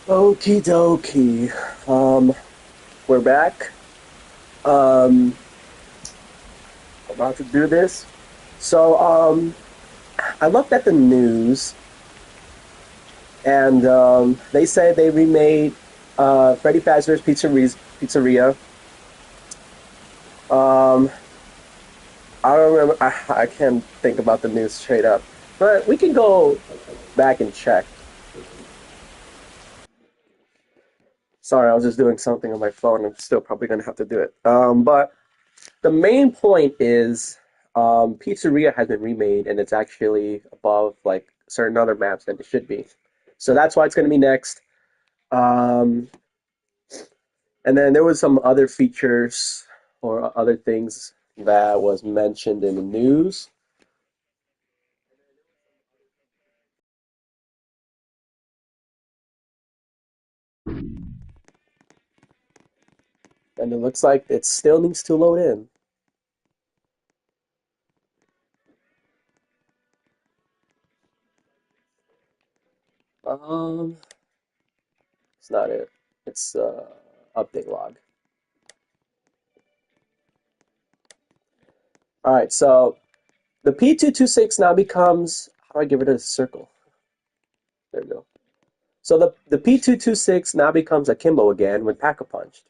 Okie dokie. We're back. Um, about to do this. So, I looked at the news, and they said they remade Freddy Fazbear's Pizzeria. Um, I don't remember. I can't think about the news straight up, but we can go back and check. Sorry, I was just doing something on my phone. I'm still probably gonna have to do it. But the main point is Pizzeria has been remade and it's actually above like certain other maps than it should be. So that's why it's going to be next. Um, and then there was some other features or other things that was mentioned in the news. And it looks like it still needs to load in. Um, it's not it. It's update log. All right, so the P226 now becomes, how do I give it a circle? There we go. So the P226 now becomes akimbo again when pack-a-punched.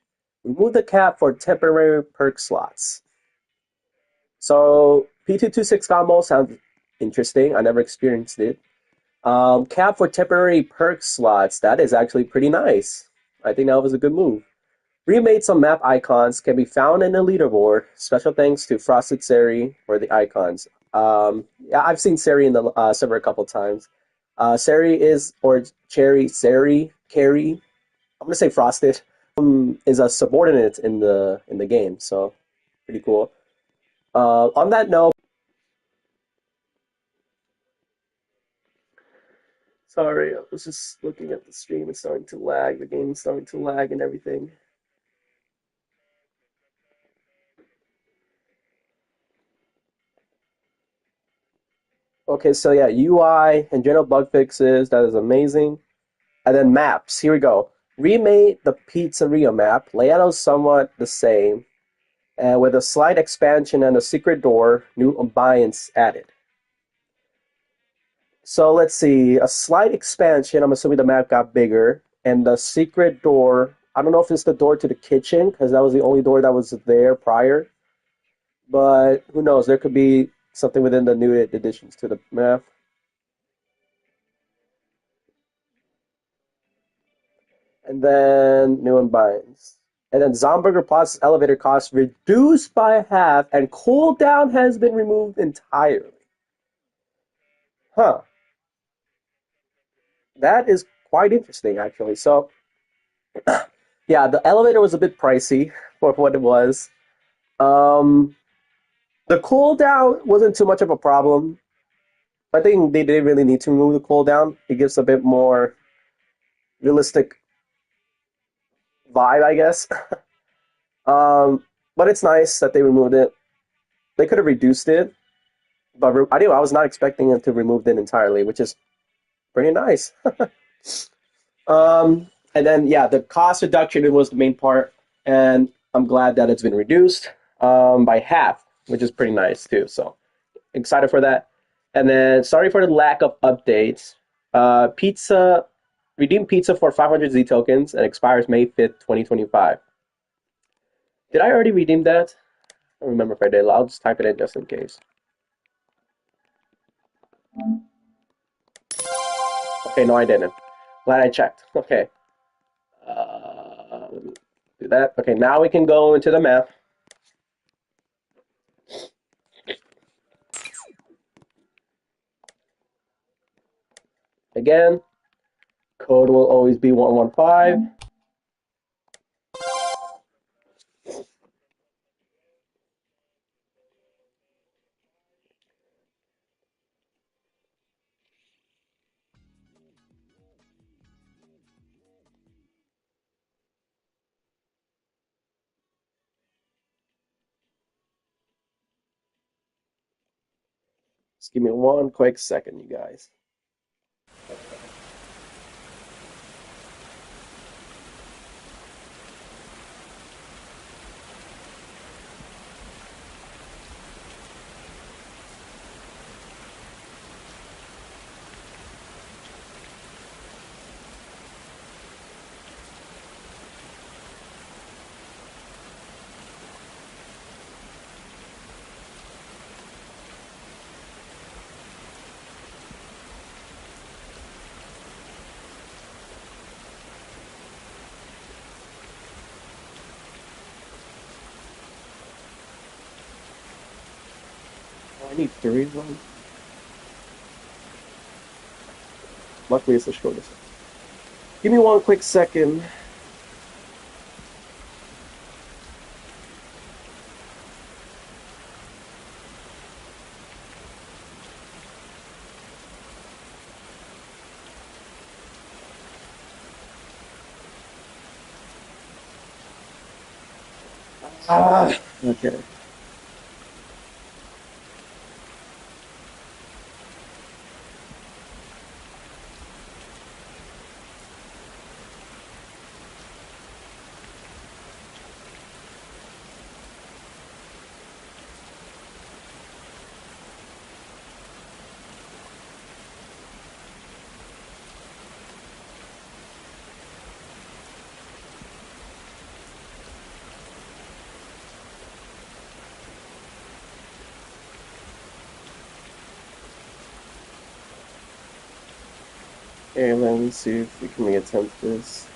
Remove the cap for temporary perk slots. So P226 combo sounds interesting. I never experienced it. Cap for temporary perk slots. That is actually pretty nice. I think that was a good move. Remade some map icons can be found in the leaderboard. Special thanks to Frosted Seri for the icons. Yeah, I've seen Seri in the server a couple times. Seri is, or Cherry, Seri, Carrie. I'm gonna say Frosted. Is a subordinate in the game, so pretty cool. On that note, sorry, I was just looking at the stream. It's starting to lag. The game's starting to lag and everything. Okay, so yeah, UI and general bug fixes. That is amazing. And then maps. Here we go. Remade the Pizzeria map. Layout is somewhat the same, and with a slight expansion and a secret door, new ambience added. So let's see. A slight expansion. I'm assuming the map got bigger, and the secret door. I don't know if it's the door to the kitchen because that was the only door that was there prior. But who knows? There could be something within the new additions to the map. And then new one binds. And then Zomburger Plus elevator costs reduced by half, and cooldown has been removed entirely. Huh. That is quite interesting, actually. So, yeah, the elevator was a bit pricey for what it was. Um, the cooldown wasn't too much of a problem. I think they didn't really need to remove the cooldown. It gives a bit more realistic vibe, I guess. But it's nice that they removed it. They could have reduced it, but I was not expecting them to remove it entirely, which is pretty nice. And then yeah, the cost reduction was the main part, and I'm glad that it's been reduced by half. which is pretty nice too. So excited for that. And then sorry for the lack of updates. Pizza redeem pizza for 500 Z tokens and expires May 5th, 2025. Did I already redeem that? I don't remember if I did. I'll just type it in just in case. Okay, no, I didn't. Glad I checked. Okay. Let me do that. Okay, now we can go into the map. Again, code will always be 115. Just give me one quick second, you guys. Oh, I need three of them. Luckily, it's the shortest. Give me one quick second. Okay. Okay, let me see if we can attempt this.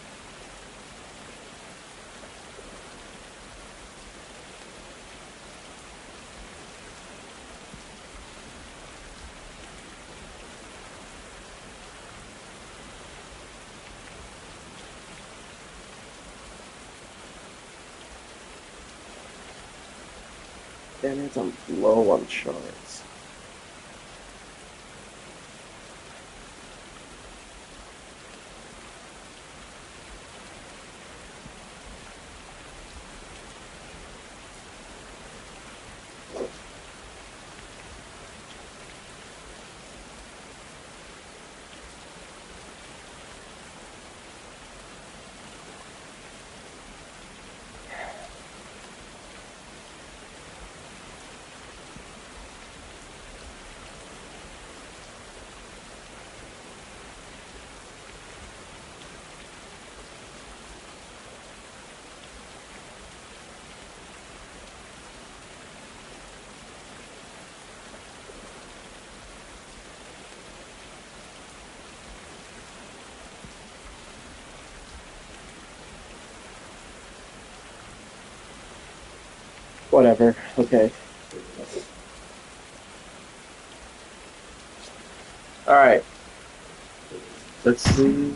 Damn it, I'm low on shards. Whatever. Okay. All right. Let's see.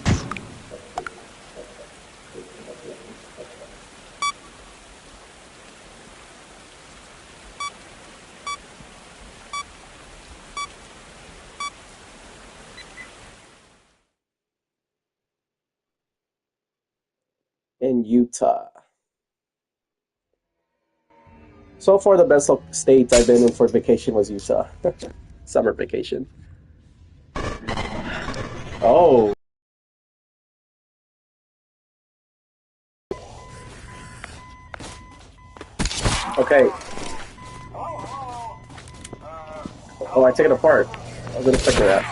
In Utah. So far, the best states I've been in for vacation was Utah. Summer vacation. Oh, okay. Oh, I take it apart. I wasn't expecting that.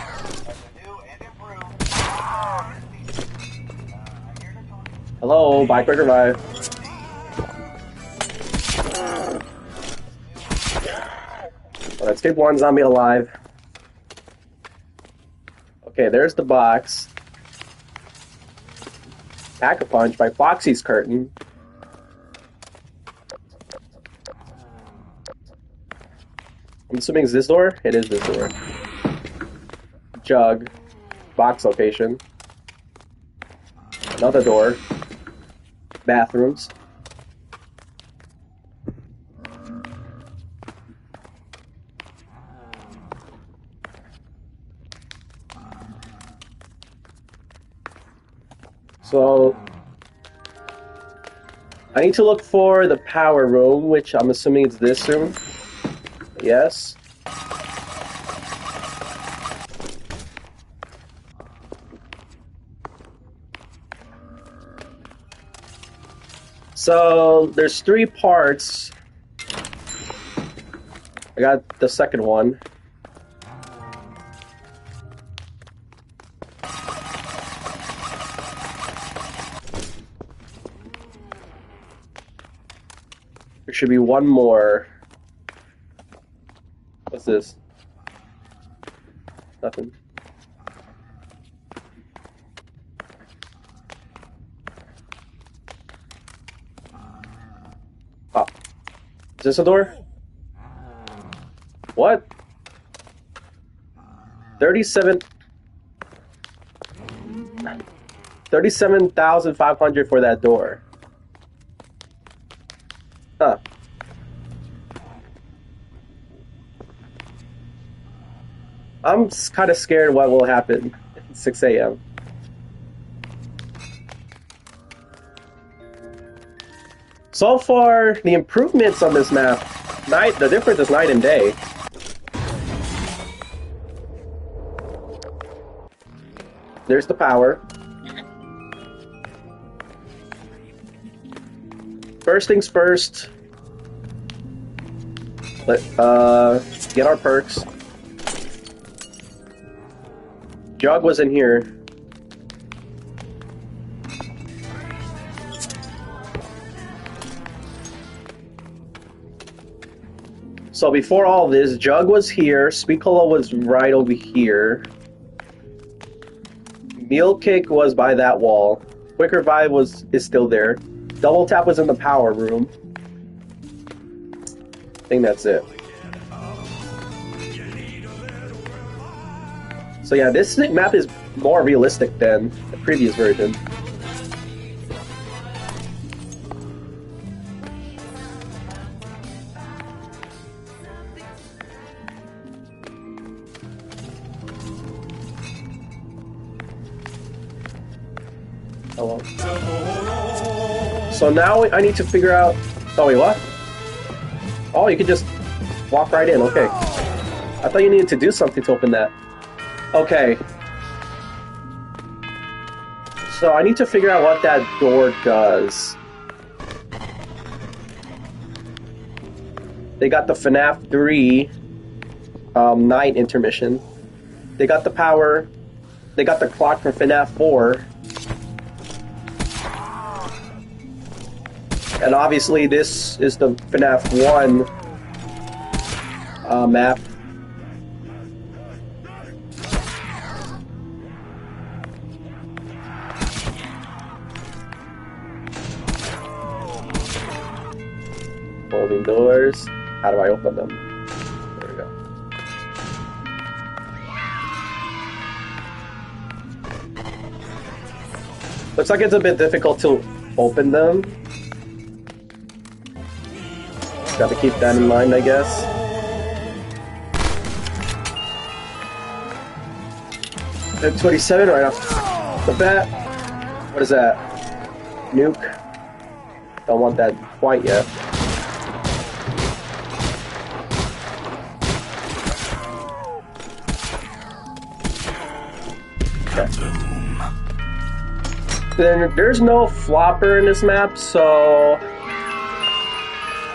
Hello, buy quick revive. Oh, let's keep one zombie alive. Okay, there's the box. Pack-a-Punch by Foxy's Curtain. I'm assuming it's this door? It is this door. Jug. Box location. Another door. Bathrooms. So, I need to look for the power room, which I'm assuming it's this room. Yes. So, there's 3 parts. I got the second one. There should be one more. What's this? Nothing. Oh. Is this a door? What? 37,500 for that door. Huh. I'm kind of scared what will happen at 6 a.m. So far, the improvements on this map, the difference is night and day. There's the power. First things first, get our perks. Jug was in here. So before all this, Jug was here, Sweet Cola was right over here. Meal Kick was by that wall. Quick Revive is still there. Double Tap was in the power room. I think that's it. So yeah, this map is more realistic than the previous version. Oh well. So now I need to figure out... Oh wait, what? Oh, you could just walk right in, okay. I thought you needed to do something to open that. Okay. So I need to figure out what that door does. They got the FNAF 3 night intermission. They got the power. They got the clock from FNAF 4. And obviously this is the FNAF 1 map. Folding doors. How do I open them? There we go. Looks like it's a bit difficult to open them. Got to keep that in mind, I guess. At 27 right off the bat. What is that? Nuke. Don't want that quite yet. Then there's no flopper in this map, so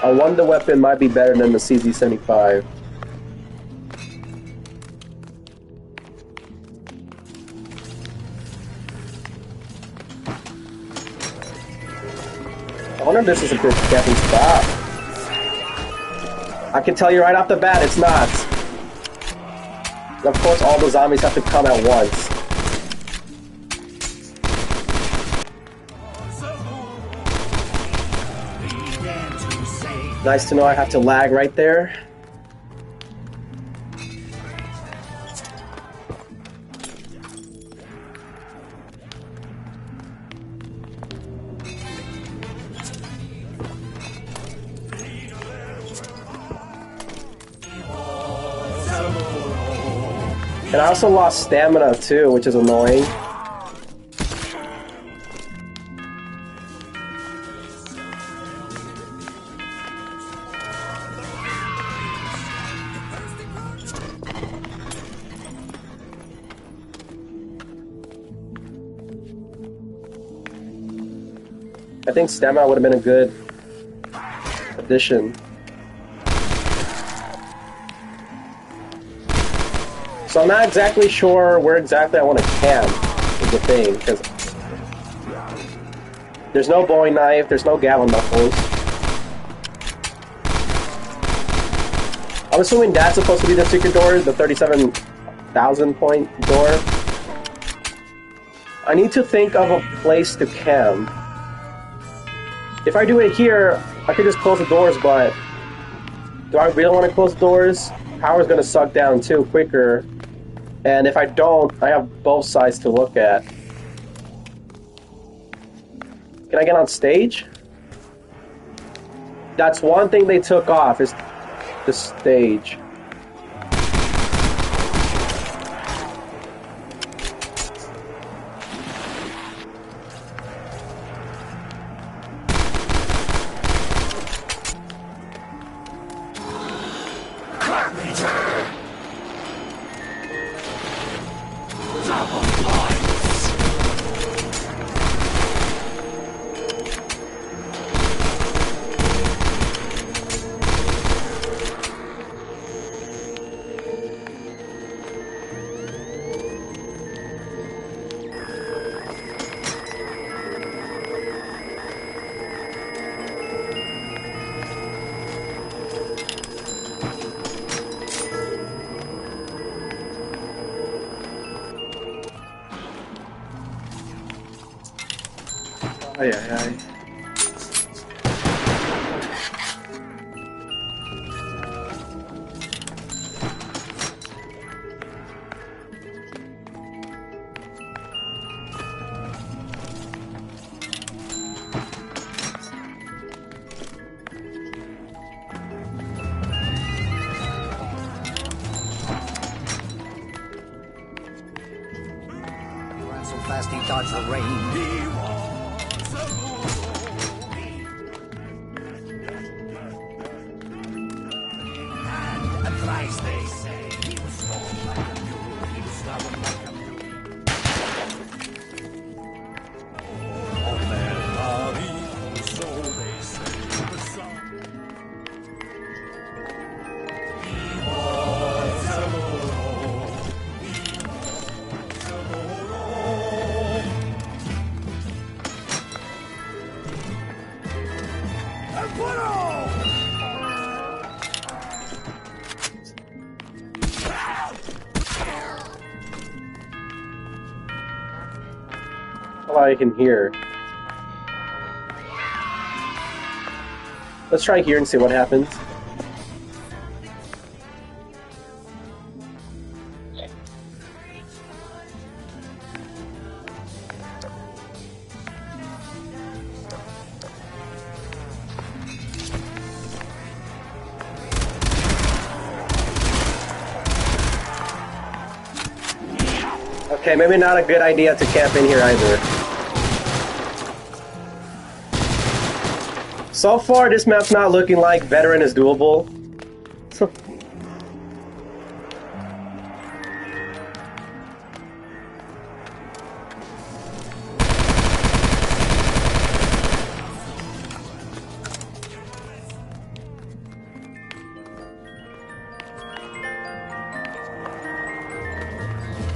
a Wonder Weapon might be better than the CZ75. wonder if this is a good camping spot. I can tell you right off the bat, it's not. And of course, all the zombies have to come at once. Nice to know I have to lag right there. And I also lost stamina too, which is annoying. I think stamina would have been a good addition. So I'm not exactly sure where exactly I want to camp, is the thing, because there's no Bowie knife, there's no Gavin knuckles. I'm assuming that's supposed to be the secret door, the 37,000 point door. I need to think of a place to camp. If I do it here, I could just close the doors, but do I really want to close the doors? Power's going to suck down too quicker. And if I don't, I have both sides to look at. Can I get on stage? That's one thing they took off, is the stage. Ay, ay, ay. Ran so fast he dodged the rain. I can hear. Let's try here and see what happens. Okay, maybe not a good idea to camp in here either. So far, this map's not looking like Veteran is doable. So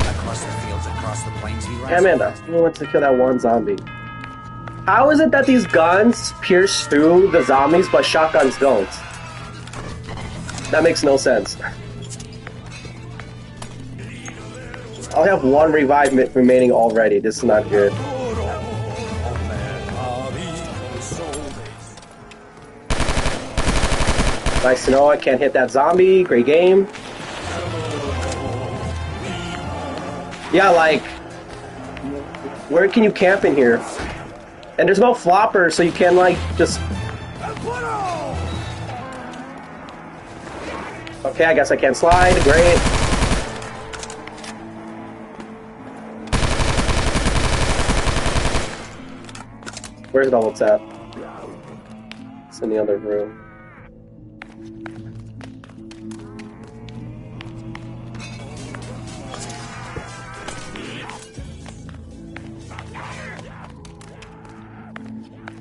Across the fields, across the plains, he hey ran. Amanda, you want to kill that one zombie. How is it that these guns pierce through the zombies but shotguns don't? That makes no sense. I only have one revive remaining already. This is not good. Nice to know I can't hit that zombie. Great game. Yeah, like, where can you camp in here? And there's no flopper, so you can, like, just... Okay, I guess I can't slide. Great. Where's the whole tap? It's in the other room.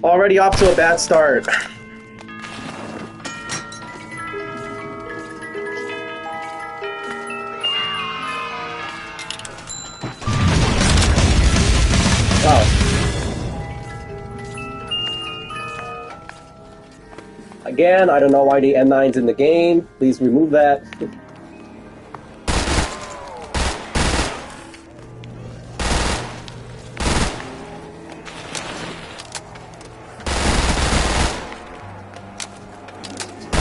Already off to a bad start. Wow. Again, I don't know why the N9's in the game. Please remove that.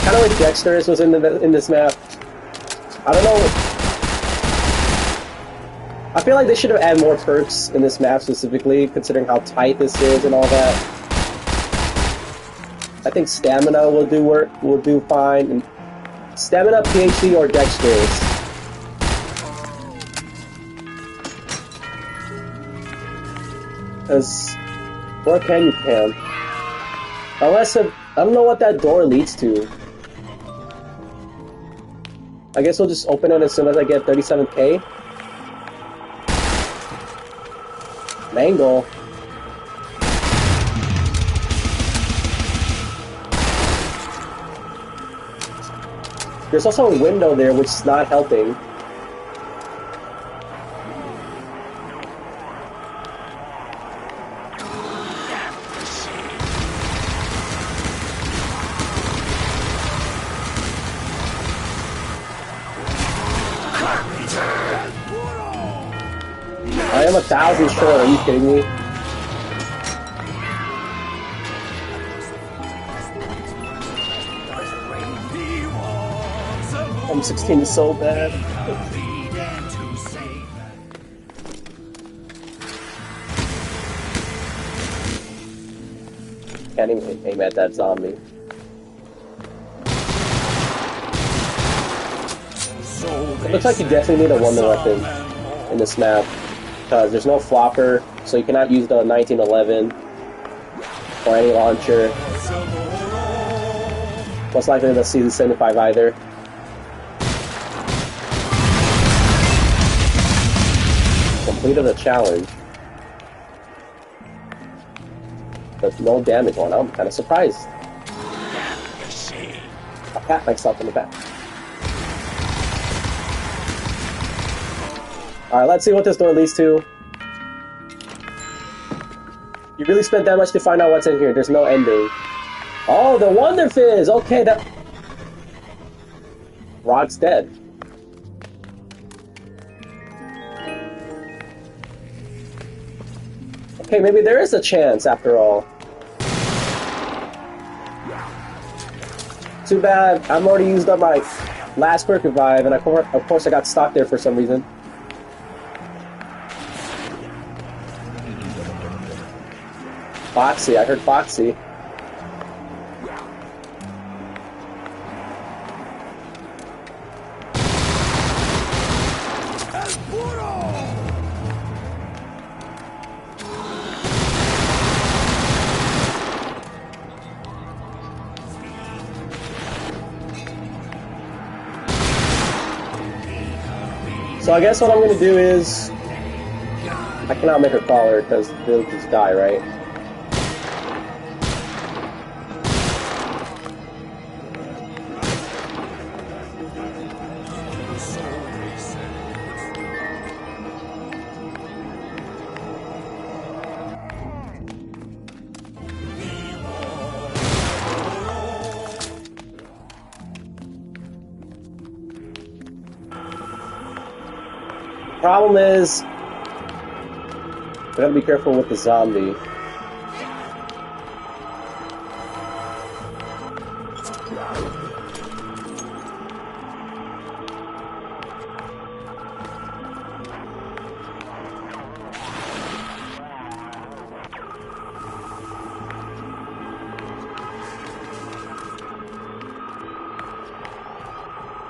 Kind of like Dexter's was in this map. I don't know. I feel like they should have added more perks in this map specifically, considering how tight this is and all that. I think stamina will do fine. And stamina, PhD, or Dexter's. Because where can you camp? Unless I don't know what that door leads to. I guess we'll just open it as soon as I get 37k. Mangle. There's also a window there which is not helping. I am 1,000 short, are you kidding me? M16 is so bad. Can't even aim at that zombie. It looks like you definitely need a wonder weapon in this map. Because there's no flopper, so you cannot use the 1911 or any launcher. Most likely the CZ75 either. Completed the challenge. But no damage on. I'm kind of surprised. I'll pat myself in the back. Alright, let's see what this door leads to. You really spent that much to find out what's in here. There's no ending. Oh, the Wonder Fizz! Okay, that... Rod's dead. Okay, maybe there is a chance after all. Too bad, I've already used up my last perk revive, and of course I got stuck there for some reason. Foxy, I heard Foxy. So I guess what I'm gonna do is... I cannot make her crawler because they'll just die, right? Problem is, we gotta be careful with the zombie.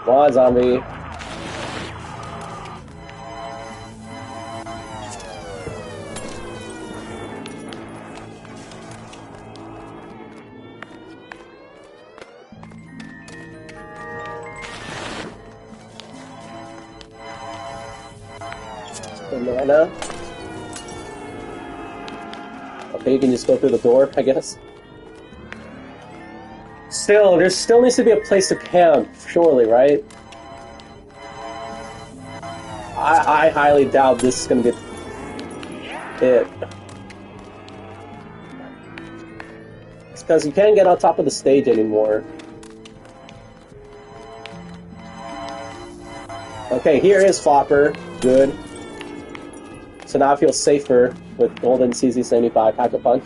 Come on, zombie. Banana. Okay, you can just go through the door, I guess. Still, there still needs to be a place to camp, surely, right? I highly doubt this is gonna be it. It's because you can't get on top of the stage anymore. Okay, here is Flopper. Good. So now I feel safer with Golden CZ75 Pack-a-Punch.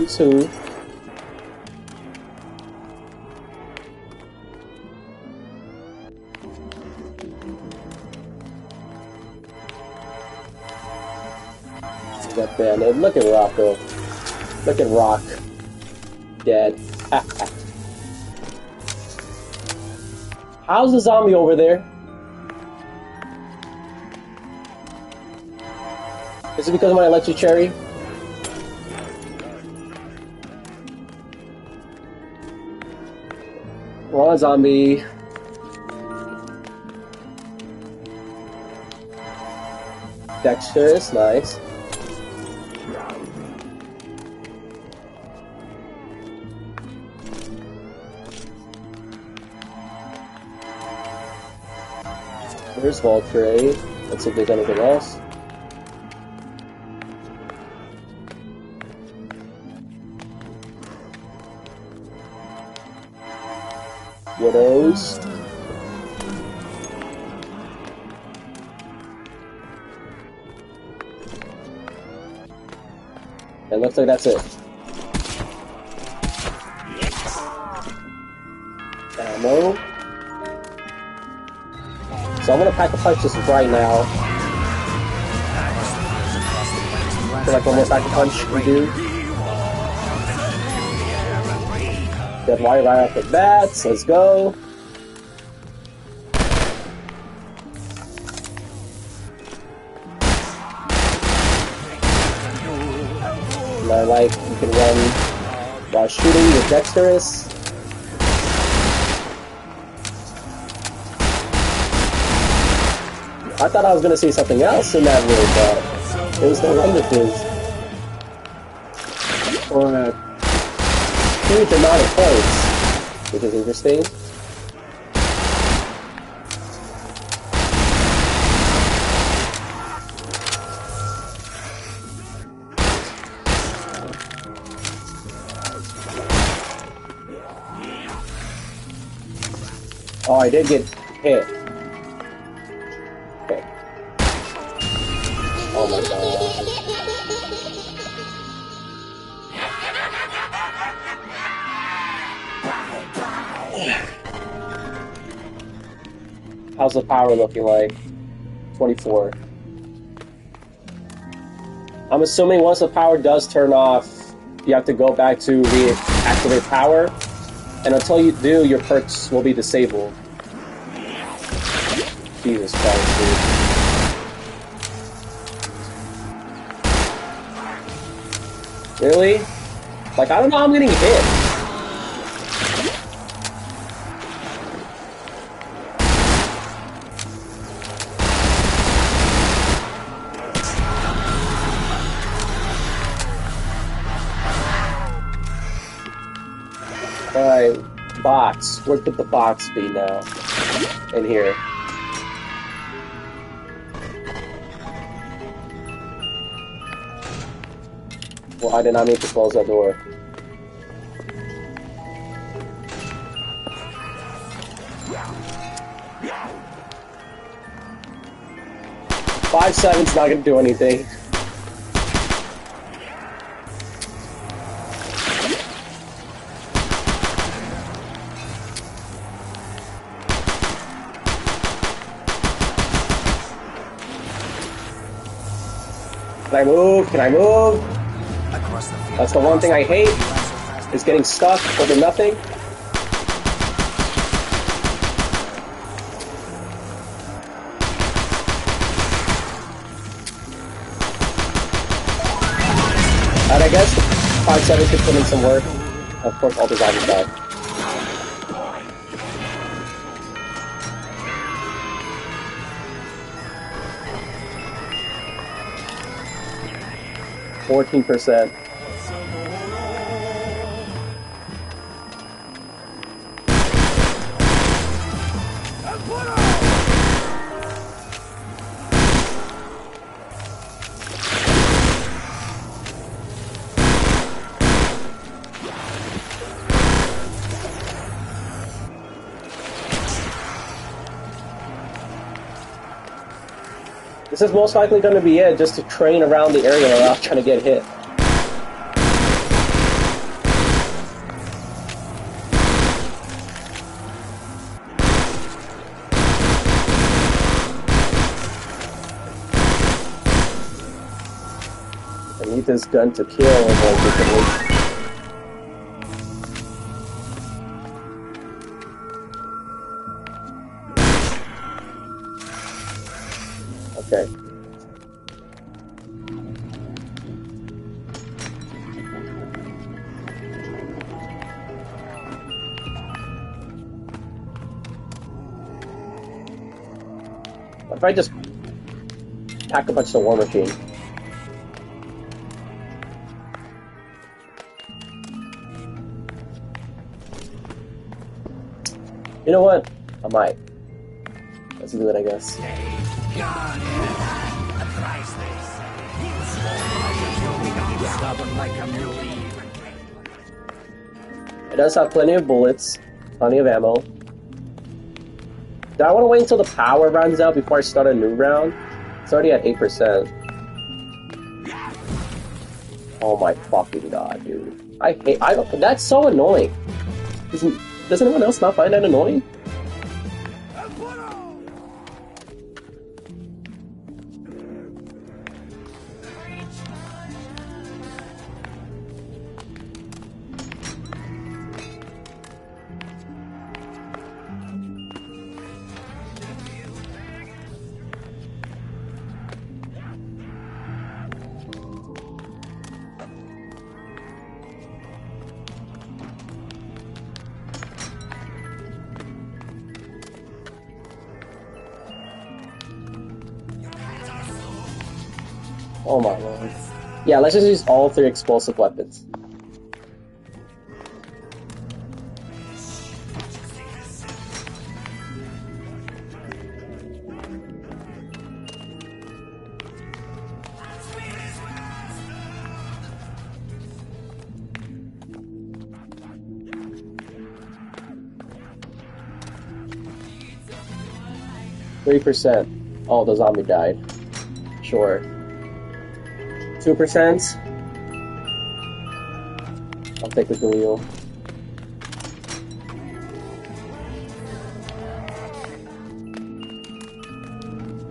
Two. Got banded. Look at Rocco. Look at Rock. Dead. How's the zombie over there? Is it because of my electric cherry? Come on, zombie. Dexterous, nice. There's Valkyrie. Let's see if there's anything else. Widows. It looks like that's it. Ammo. So I'm gonna Pack-a-Punch this right now. I feel like one more Pack-a-Punch we do. Dead Wire right off the bats. Let's go. And I like you can run while shooting. You're dexterous. I thought I was gonna see something else in that room, but it was the Wonderfizz. Or a huge amount of points, which is interesting. Oh, I did get hit. Okay. Oh my god. How's the power looking like? 24. I'm assuming once the power does turn off, you have to go back to reactivate power, and until you do, your perks will be disabled. Jesus Christ, dude. Really? Like, I don't know how I'm getting hit. box. Where could the box be now? In here. Well, I did not mean to close that door. $5-7's not gonna do anything. Can I move? Can I move? That's the one thing I hate, is getting stuck over nothing. And I guess 5-7 could put in some work. Of course, all the zombies died. %. This is most likely going to be it, just to train around the area without trying to get hit. I need this gun to kill more differently. Okay. What if I just pack a bunch of War Machine? You know what? I might. Let's do it, I guess. It does have plenty of bullets, plenty of ammo. Do I want to wait until the power runs out before I start a new round? It's already at 8%. Oh my fucking god, dude. That's so annoying. Does anyone else not find that annoying? Oh my lord. Yeah, let's just use all 3 explosive weapons. %. Oh, the zombie died. Sure. 2%. I'll take the wheel.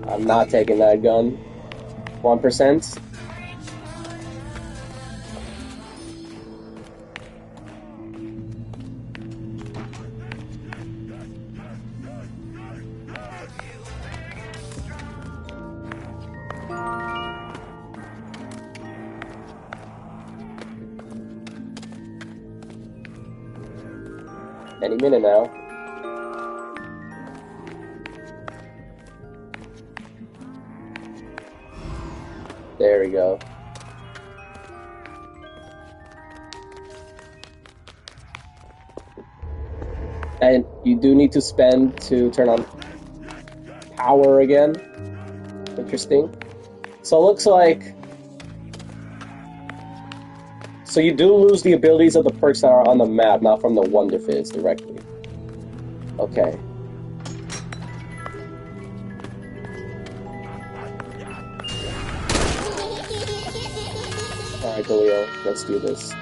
I'm not taking that gun. 1%. Any minute now. There we go. And you do need to spend to turn on power again. Interesting. So it looks like... So you do lose the abilities of the perks that are on the map, not from the Wonder Fizz directly. Okay. Alright, Galileo, let's do this.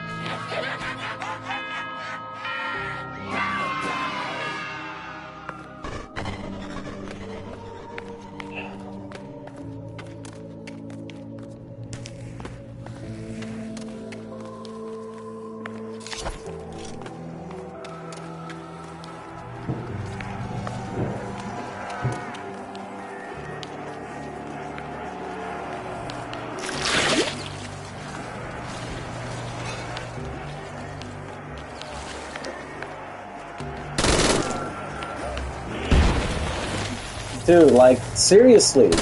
Dude, like, seriously.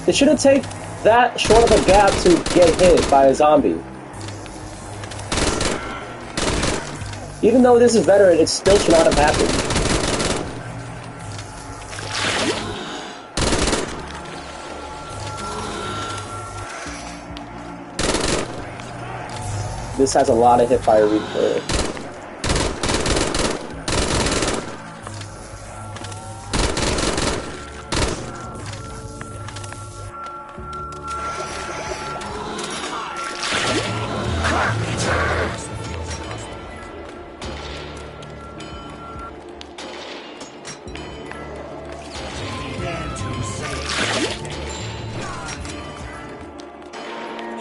It shouldn't take that short of a gap to get hit by a zombie. Even though this is veteran, it still should not have happened. This has a lot of hipfire recoil.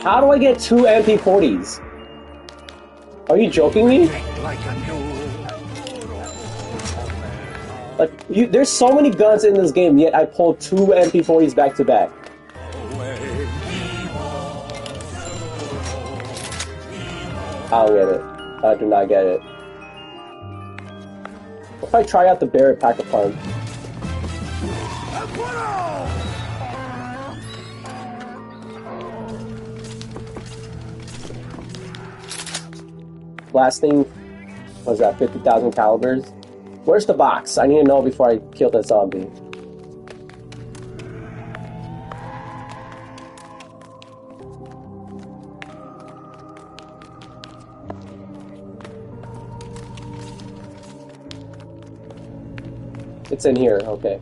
How do I get 2 MP40s? Are you joking me? Like, there's so many guns in this game, yet I pulled 2 MP40s back to back. I don't get it. I do not get it. What if I try out the Barrett Pack-a-Punch? Blasting, what was that, 50,000 calibers? Where's the box? I need to know before I kill that zombie. It's in here, okay.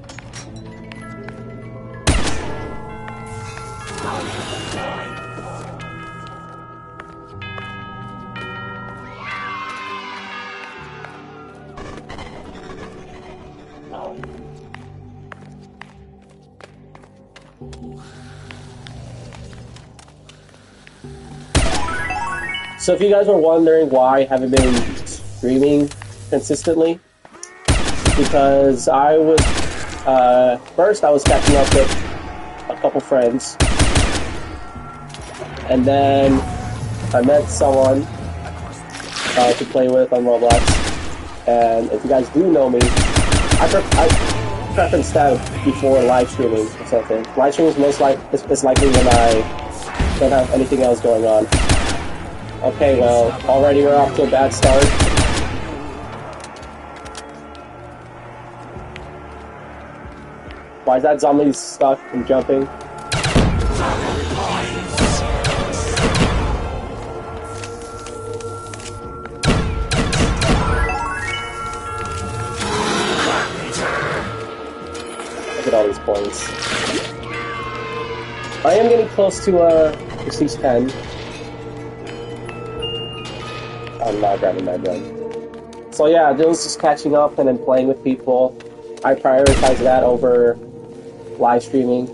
So if you guys were wondering why I haven't been streaming consistently, because I was, first I was catching up with a couple friends, and then I met someone to play with on Roblox, and if you guys do know me, I preference that before live streaming or something. Live streaming is it's likely when I don't have anything else going on. Okay, well, already we're off to a bad start. Why is that zombie stuck and jumping? Look at all these points. I am getting close to Prestige 10. I'm not grabbing that gun. So yeah, this is catching up and then playing with people. I prioritize that over live streaming.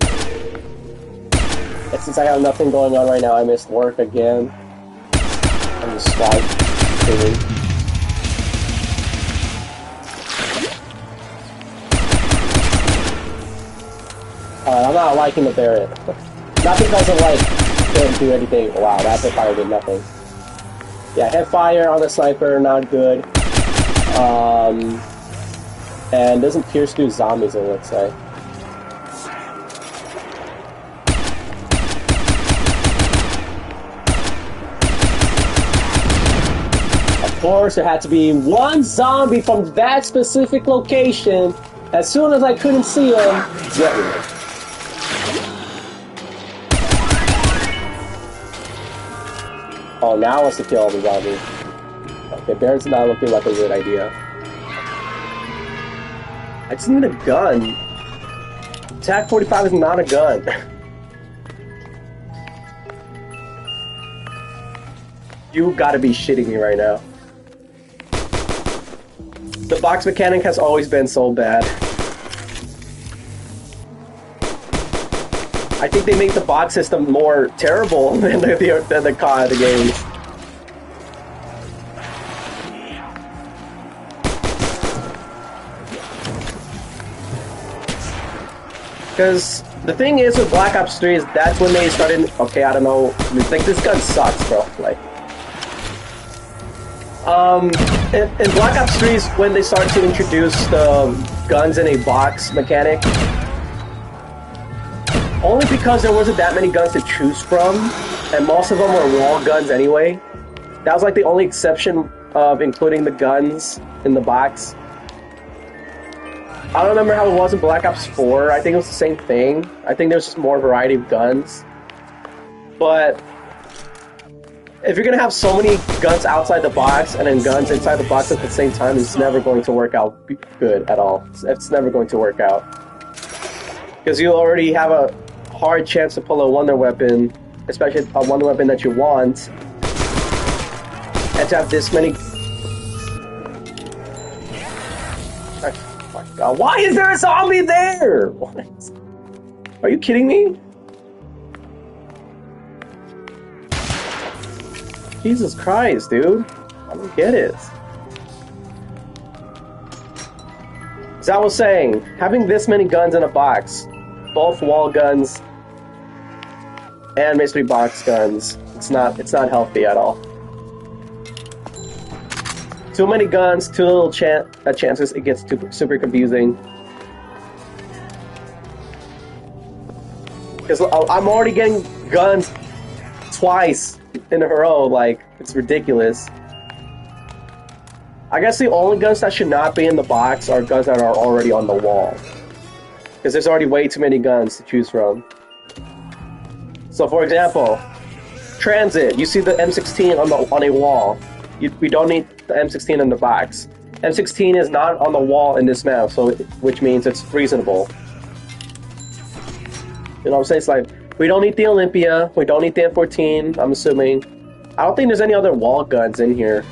And since I have nothing going on right now, I missed work again. I'm just live streaming. I'm not liking the Barrett. Not because of like, didn't do anything. Wow, that fire did nothing. Yeah, headfire on the sniper, not good. And doesn't pierce through zombies, it looks like. course, there had to be one zombie from that specific location. As soon as I couldn't see him, get me. Oh, now it's to kill the zombie. Okay, Baron's not looking like a good idea. I just need a gun. TAC 45 is not a gun. You gotta be shitting me right now. The box mechanic has always been so bad. I think they make the box system more terrible than the games. Because the thing is with Black Ops 3 is that's when they started. Okay, I don't know. Like, this gun sucks, bro. Like, in Black Ops 3 is when they started to introduce the guns in a box mechanic. Only because there wasn't that many guns to choose from, and most of them were wall guns anyway. That was like the only exception of including the guns in the box. I don't remember how it was in Black Ops 4. I think it was the same thing. I think there's just more variety of guns. But if you're gonna have so many guns outside the box and then guns inside the box at the same time, it's never going to work out good at all. It's never going to work out. Because you already have a hard chance to pull a wonder weapon, especially a wonder weapon that you want, and to have this many. Oh my god, why is there a zombie there? What? Are you kidding me? Jesus Christ, dude. I don't get it. As I was saying, having this many guns in a box, both wall guns and mystery box guns, it's not healthy at all. Too many guns, too little chances, it gets super confusing. Because I'm already getting guns twice in a row, like, it's ridiculous. I guess the only guns that should not be in the box are guns that are already on the wall. Because there's already way too many guns to choose from. So for example, Transit, you see the M16 on a wall. We don't need the M16 in the box. M16 is not on the wall in this map, so which means it's reasonable. You know what I'm saying? It's like, we don't need the Olympia, we don't need the M14, I'm assuming. I don't think there's any other wall guns in here.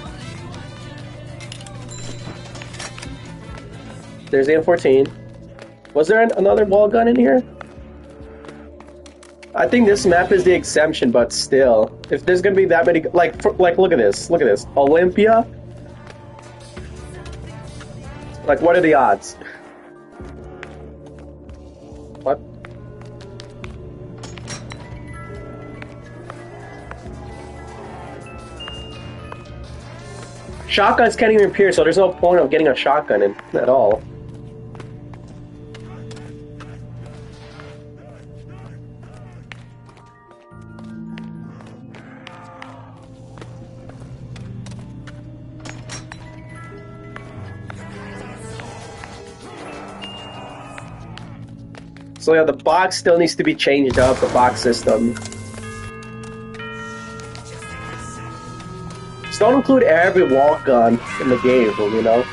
There's the M14. Was there another wall gun in here? I think this map is the exemption, but still, if there's gonna be that many, like look at this, Olympia. Like, what are the odds? What? Shotguns can't even appear, so there's no point of getting a shotgun in at all. So yeah, the box still needs to be changed up, the box system. Just don't include every wall gun in the game, you know?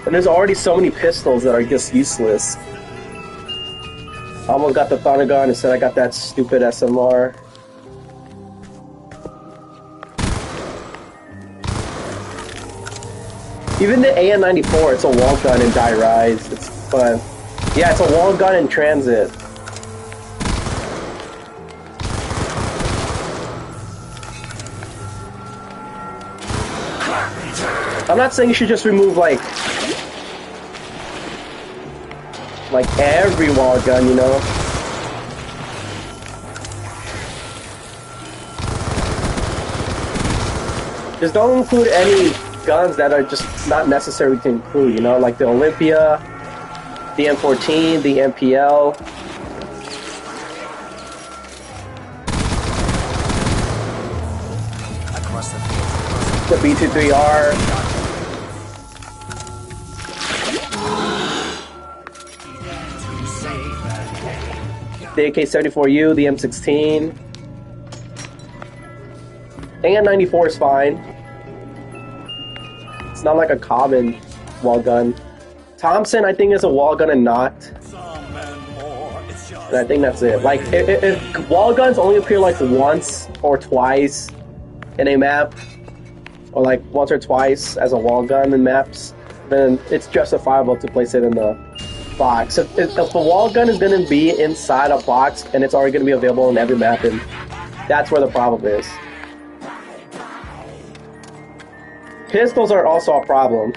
And there's already so many pistols that are just useless. I almost got the thunder gun, instead I got that stupid SMR. Even the AN-94, it's a wall gun in Die Rise. It's fun. Yeah, it's a wall gun in Transit. I'm not saying you should just remove like every wall gun, you know? Just don't include any guns that are just not necessary to include, you know? Like the Olympia, the M14, the MPL. Across the field, The B23R. The AK-74U, the M16. AN-94 is fine. It's not like a common wall gun. Thompson, I think, is a wall gun and not. And I think that's it. Like, if wall guns only appear like once or twice in a map, or like once or twice as a wall gun in maps, then it's justifiable to place it in the box. If the wall gun is going to be inside a box and it's already going to be available in every map, then that's where the problem is. Pistols are also a problem.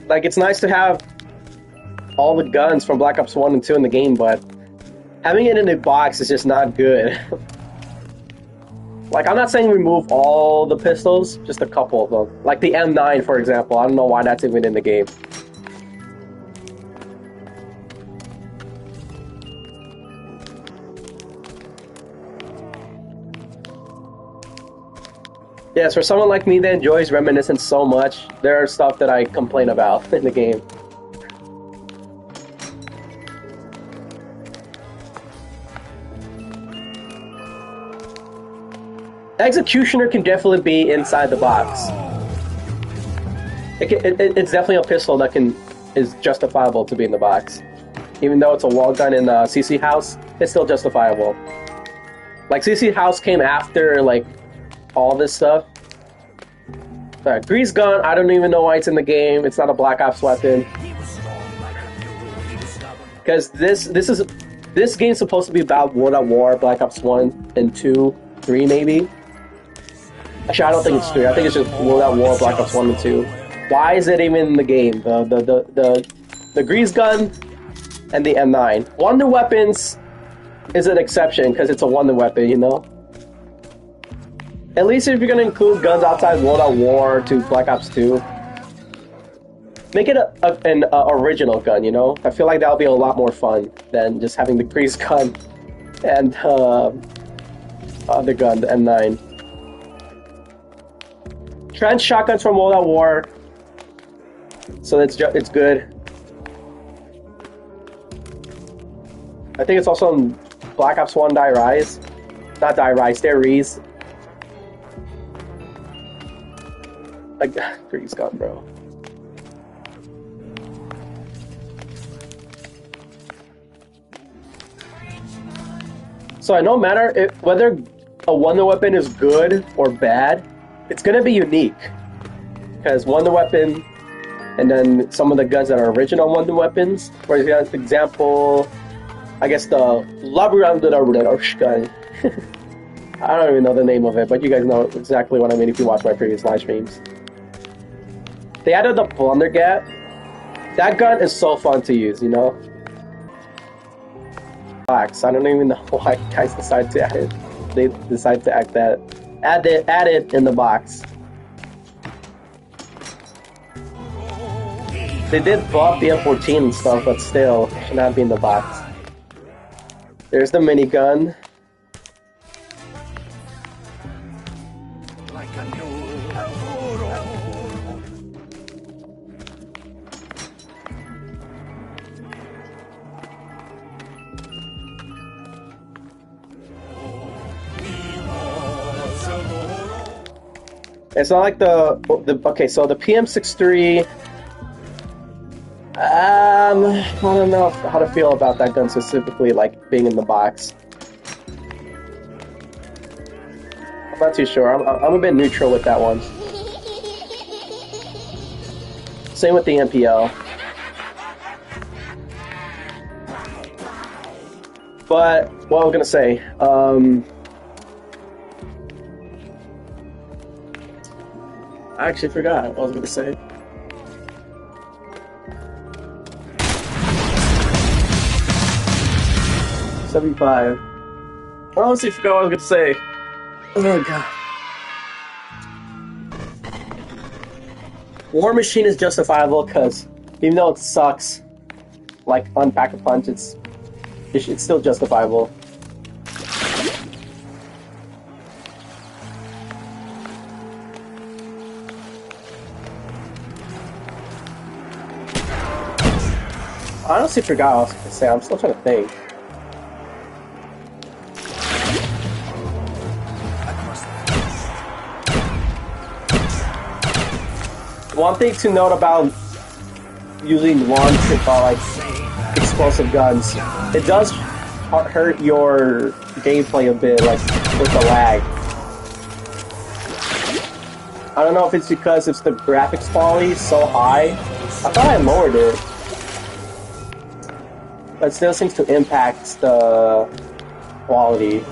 Like, it's nice to have all the guns from Black Ops 1 and 2 in the game, but having it in a box is just not good. Like, I'm not saying remove all the pistols, just a couple of them. Like the M9, for example. I don't know why that's even in the game. Yes, for someone like me that enjoys Reminiscence so much, there are stuff that I complain about in the game. Executioner can definitely be inside the box. It's definitely a pistol that is justifiable to be in the box. Even though it's a wall gun in CC House, it's still justifiable. Like, CC House came after, like, all this stuff. Grease gun, I don't even know why it's in the game. It's not a Black Ops weapon. Because this game's supposed to be about World at War, Black Ops 1 and 2, 3 maybe. Actually, I don't think it's 3. I think it's just World at War, Black Ops 1 and 2. Why is it even in the game? The grease gun and the M9. Wonder weapons is an exception because it's a wonder weapon, you know? At least if you're going to include guns outside World at War to Black Ops 2, make it an original gun, you know? I feel like that'll be a lot more fun than just having the grease gun and the gun, the M9. Trench shotguns from World at War, so it's good. I think it's also in Black Ops 1 Die Rise. Not Die Rise, Die Rise. Like, grease gun, bro. So no matter whether a wonder weapon is good or bad, it's gonna be unique. Because wonder weapon, and then some of the guns that are original wonder weapons. For example, I guess the Labrador gun. I don't even know the name of it, but you guys know exactly what I mean if you watch my previous live streams. They added the Blunder Gap. That gun is so fun to use, you know? I don't even know why guys decide to add it. They decide to add it in the box. They did buff the M14 and stuff, but still, should not be in the box. There's the minigun. It's not like okay, so the PM63, I don't know how to feel about that gun specifically, like, being in the box. I'm not too sure. I'm a bit neutral with that one. Same with the MPL. But, what I was gonna say, I actually forgot what I was going to say. $75. I honestly forgot what I was going to say. Oh god. War Machine is justifiable because even though it sucks, like on Pack-a-Punch, it's still justifiable. I honestly forgot what I was going to say. I'm still trying to think. One thing to note about using like explosive guns, it does hurt your gameplay a bit, like with the lag. I don't know if it's because it's the graphics quality so high. I thought I lowered it. But it still seems to impact the quality.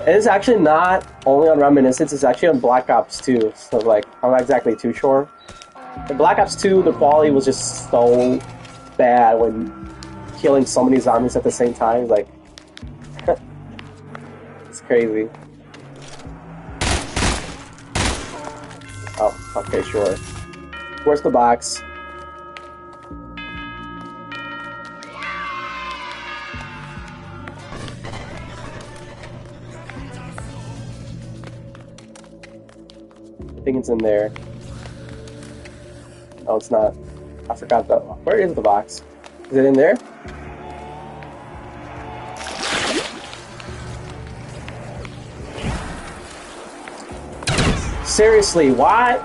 It is actually not only on Reminiscence, it's actually on Black Ops 2. So, like, I'm not exactly too sure. In Black Ops 2, the quality was just so bad when killing so many zombies at the same time. Like, it's crazy. Oh, okay, sure. Where's the box? I think it's in there. Oh, it's not. I forgot that. Where is the box? Is it in there? Seriously, why?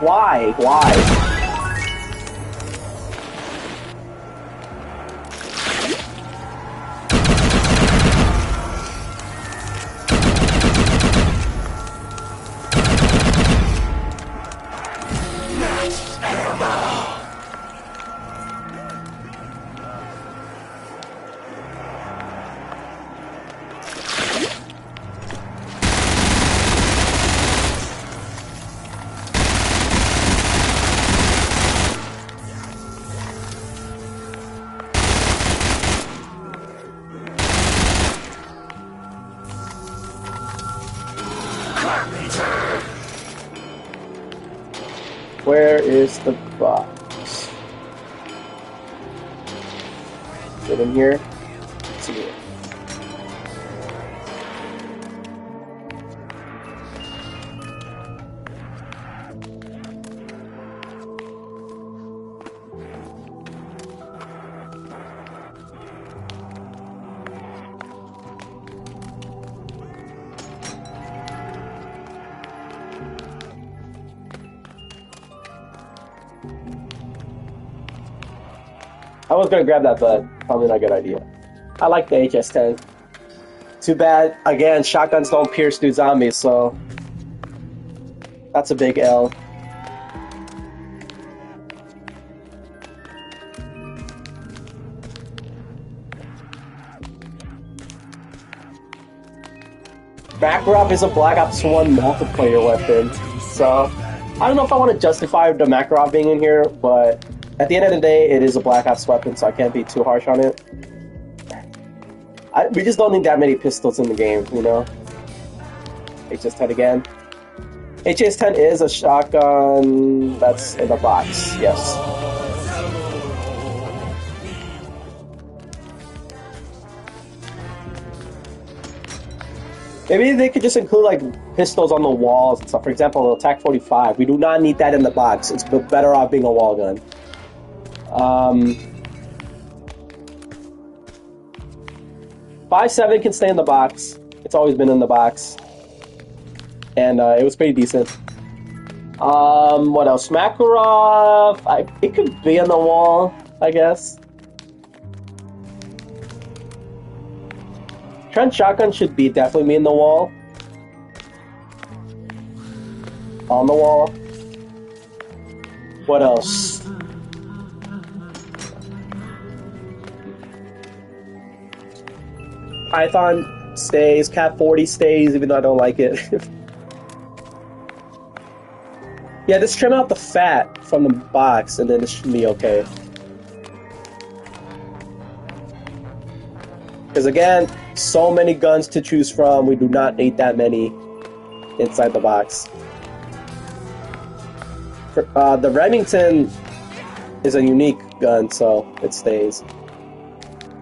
Where is the box? Is it in here? It's in here. I was gonna grab that, but probably not a good idea. I like the HS-10. Too bad, again, shotguns don't pierce through zombies, so that's a big L. Makarov is a Black Ops 1 multiplayer weapon, so I don't know if I want to justify the Makarov being in here, but at the end of the day, it is a Black Ops weapon, so I can't be too harsh on it. We just don't need that many pistols in the game, you know? HS-10 again. HS-10 is a shotgun that's in the box, yes. Maybe they could just include like pistols on the walls and stuff. For example, the TAC-45. We do not need that in the box. It's better off being a wall gun. 5.7 can stay in the box. It's always been in the box. And it was pretty decent. What else? Makarov. It could be on the wall, I guess. Trench shotgun should be definitely be in the wall. On the wall. What else? Python stays, Cat 40 stays, even though I don't like it. Yeah, just trim out the fat from the box, and then it should be okay. Because again, so many guns to choose from, we do not need that many inside the box. The Remington is a unique gun, so it stays.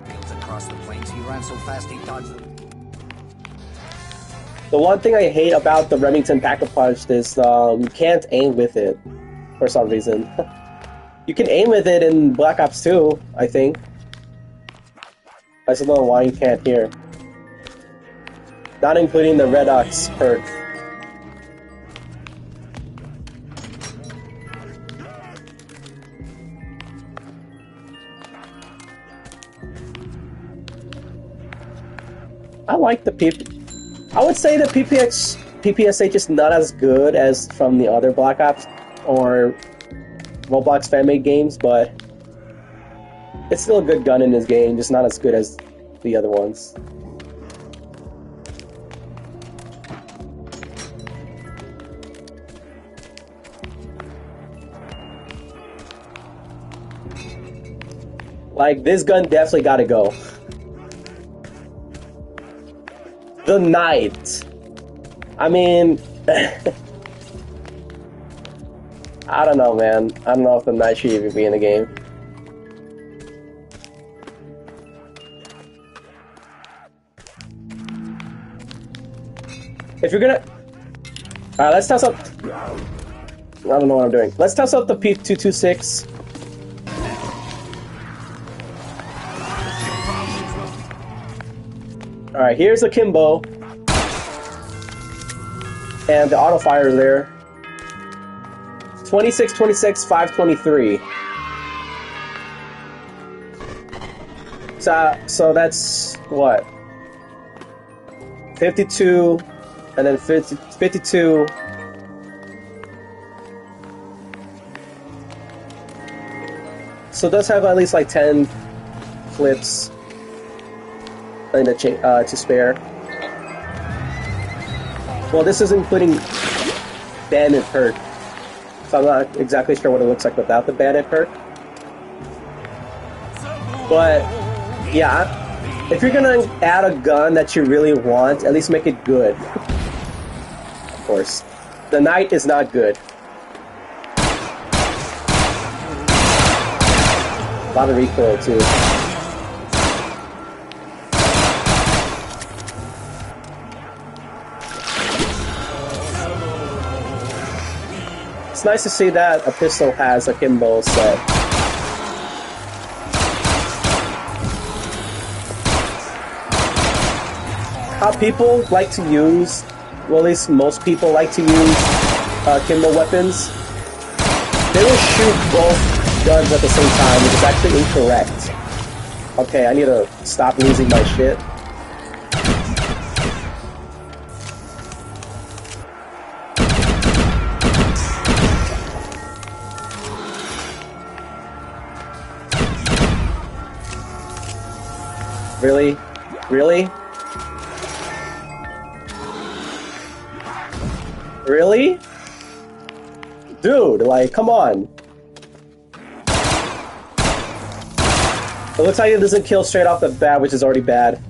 Fields across the plains, he ran so fast he dodged them. The one thing I hate about the Remington Pack-a-Punch is you can't aim with it for some reason. You can aim with it in Black Ops 2, I think. I just don't know why you can't here. Not including the Red Ox perk. I like the I would say the PPSH is not as good as from the other Black Ops or Roblox fan-made games, but it's still a good gun in this game, just not as good as the other ones. Like, this gun definitely gotta go. The Knight. I mean, I don't know, man. I don't know if the Knight should even be in the game. If you're gonna... Alright, let's toss up... I don't know what I'm doing. Let's toss up the P226. Alright, here's the Kimbo. And the auto fire is there. 26, 26, 523. So that's what? 52, and then 52. So it does have at least like 10 flips in the to spare. Well, this is including bandit perk, so I'm not exactly sure what it looks like without the bandit perk. But yeah, if you're gonna add a gun that you really want, at least make it good. Of course, the Knight is not good. A lot of recoil too. It's nice to see that a pistol has a Kimbo set. How people like to use, well, at least most people like to use Kimbo weapons. They will shoot both guns at the same time, which is actually incorrect. Okay, I need to stop losing my shit. Really? Really? Really? Dude, like, come on. It looks like it doesn't kill straight off the bat, which is already bad.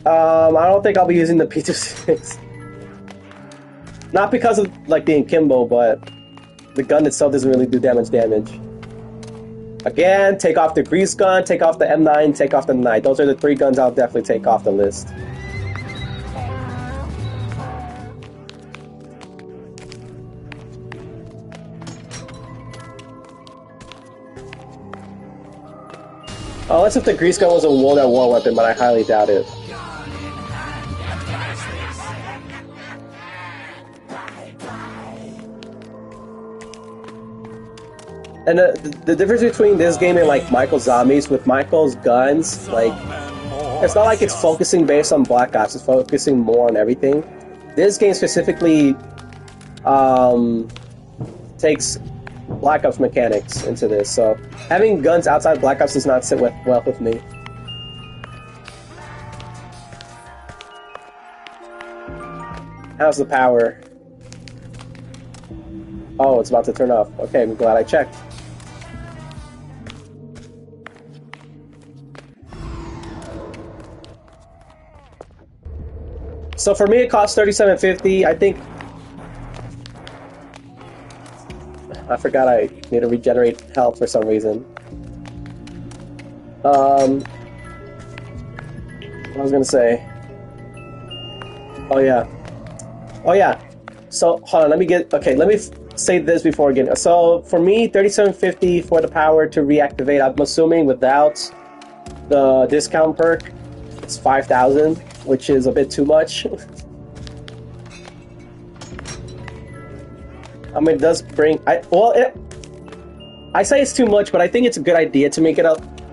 I don't think I'll be using the P26. Not because of, like, being Kimbo, but the gun itself doesn't really do damage. Again, take off the Grease Gun, take off the M9, take off the Knight. Those are the 3 guns I'll definitely take off the list. Oh, unless if the Grease Gun was a World at War weapon, but I highly doubt it. And the difference between this game and like Michael's Zombies, with Michael's guns, like, it's not like it's focusing based on Black Ops, it's focusing more on everything. This game specifically takes Black Ops mechanics into this, so having guns outside Black Ops does not sit well with me. How's the power? Oh, it's about to turn off. Okay, I'm glad I checked. So for me, it costs $37.50. I think I forgot I need to regenerate health for some reason. What I was gonna say. Oh yeah. Oh yeah. So hold on, let me say this before again. So for me, 3750 for the power to reactivate. I'm assuming without the discount perk, it's 5,000, which is a bit too much. I mean, it does bring. I say it's too much, but I think it's a good idea to make it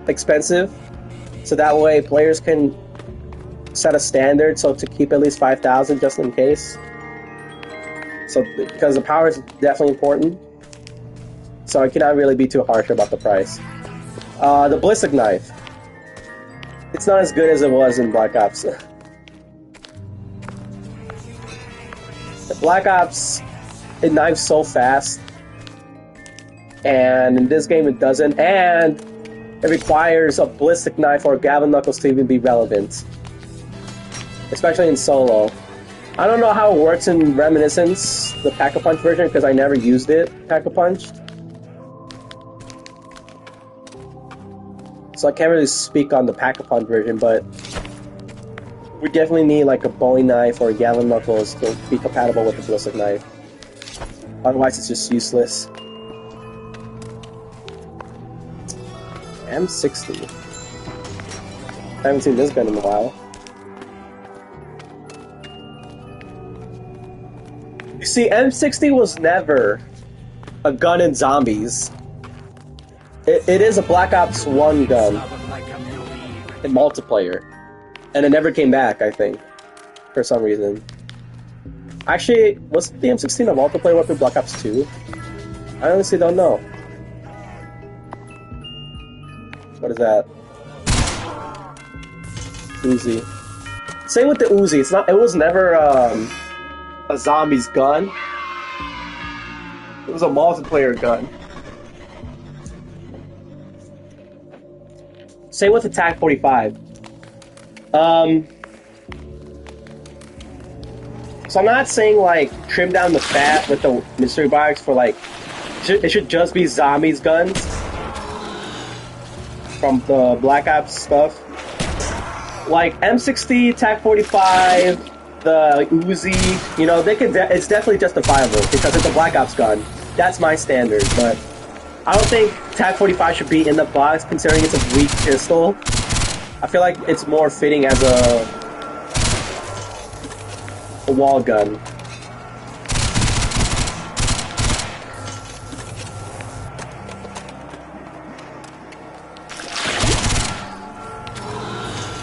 expensive, so that way players can set a standard. So to keep at least 5,000 just in case. So because the power is definitely important, so I cannot really be too harsh about the price. The ballistic knife. It's not as good as it was in Black Ops. The Black Ops, it knives so fast, and in this game it doesn't, and it requires a ballistic knife or Gavin Knuckles to even be relevant, especially in solo. I don't know how it works in Reminiscence, the Pack-a-Punch version, because I never used it, Pack-a-Punched. So I can't really speak on the Pack-a-Punch version, but we definitely need like a Bowie knife or a Gavin Knuckles to be compatible with the ballistic knife. Otherwise it's just useless. M60. I haven't seen this gun in a while. You see, M60 was never a gun in Zombies. It is a Black Ops 1 gun in multiplayer. And it never came back, I think, for some reason. Actually, was the M16 a multiplayer weapon in Black Ops 2? I honestly don't know. What is that? Uzi. Same with the Uzi. It was never a Zombies gun. It was a multiplayer gun. Same with the TAC 45. So I'm not saying like trim down the fat with the mystery box for like it should just be Zombies guns from the Black Ops stuff. Like M60, TAC 45, the Uzi, you know, it's definitely justifiable because it's a Black Ops gun. That's my standard, but I don't think TAC 45 should be in the box considering it's a weak pistol. I feel like it's more fitting as a wall gun.